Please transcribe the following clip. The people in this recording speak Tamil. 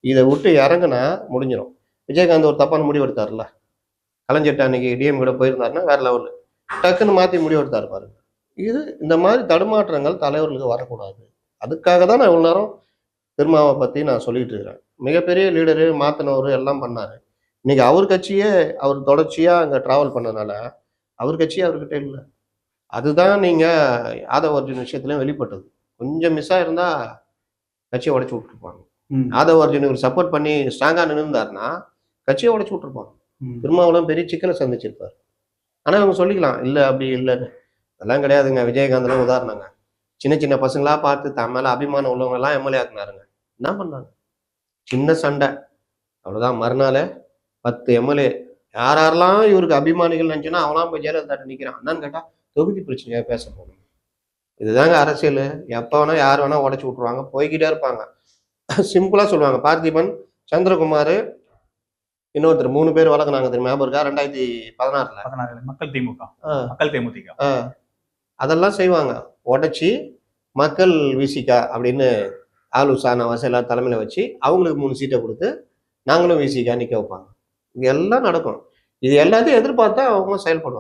இதை விட்டு இறங்குனா முடிஞ்சிடும். விஜயகாந்த் ஒரு தப்பான முடிவு எடுத்தார்ல, கலைஞர்ட்ட அன்னைக்கு டிஎம் கூட போயிருந்தாருன்னா வேற லெவலு. டக்குன்னு மாற்றி முடிவு எடுத்தாரு பாருங்க. இது இந்த மாதிரி தடுமாற்றங்கள் தலைவர்களுக்கு வரக்கூடாது. அதுக்காக தான் நான் இவ்வளோ நேரம் திருமாவை பற்றி நான் சொல்லிட்டு இருக்கிறேன். மிகப்பெரிய லீடரு, மாற்றினவர் எல்லாம் பண்ணார். இன்னைக்கு அவர் கட்சியே அவர் தொடர்ச்சியாக அங்கே ட்ராவல் பண்ணனால அவர் கட்சியே அவர்கிட்ட இல்லை. அதுதான் நீங்கள் ஆதவ அர்ஜுன் விஷயத்துலையும் வெளிப்பட்டது. கொஞ்சம் மிஸ் ஆயிருந்தா கட்சியை உடச்சி விட்டுருப்பாங்க. ஆதவ அர்ஜுன் இவர் சப்போர்ட் பண்ணி ஸ்ட்ராங்காக நின்றுந்தாருன்னா கட்சியை உடச்சி விட்டுருப்பாங்க. திருமாவளவன் பெரிய சிக்கலை சந்திச்சிருப்பார். ஆனால் இவங்க சொல்லிக்கலாம், இல்லை அப்படி இல்லைன்னு. அதெல்லாம் கிடையாதுங்க. விஜயகாந்த்லாம் உதாரணங்க. சின்ன சின்ன பசங்களா பார்த்து தன் மேலே அபிமானம் உள்ளவங்க எல்லாம் எம்எல்ஏ ஆக்குனாருங்க. என்ன பண்ணாங்க? சின்ன சண்டை, அவ்வளோதான். மறுநாள் 10 எம்எல்ஏ யாரெல்லாம் இவருக்கு அபிமானிகள் நினச்சுன்னா அவனாம் போய் ஜெயலலிதா நிற்கிறான். என்னன்னு கேட்டால் தொகுதி பிரச்சனையாக பேச போகணும். இதுதாங்க அரசியல். எப்போ வேணா யார் வேணா உடச்சி விட்ருவாங்க, போய்கிட்டே இருப்பாங்க. சிம்பிளாக சொல்லுவாங்க. பார்த்திபன், சந்திரகுமார், இன்னொருத்தர் 3 பேர் வழங்கினாங்க தெரியுமா? ஞாபகம் இருக்கா? 2016 மக்கள் திமுக, மக்கள் தேமுதிக. அதெல்லாம் செய்வாங்க. உடச்சி மக்கள் விசிகா அப்படின்னு ஆலூசான வசையெல்லாம் தலைமையில் வச்சு அவங்களுக்கு 3 சீட்டை கொடுத்து நாங்களும் விசிகா நிற்க வைப்பாங்க. இது எல்லாம் நடக்கும். இது எல்லாத்தையும் எதிர்பார்த்தா அவங்க செயல்படுவாங்க.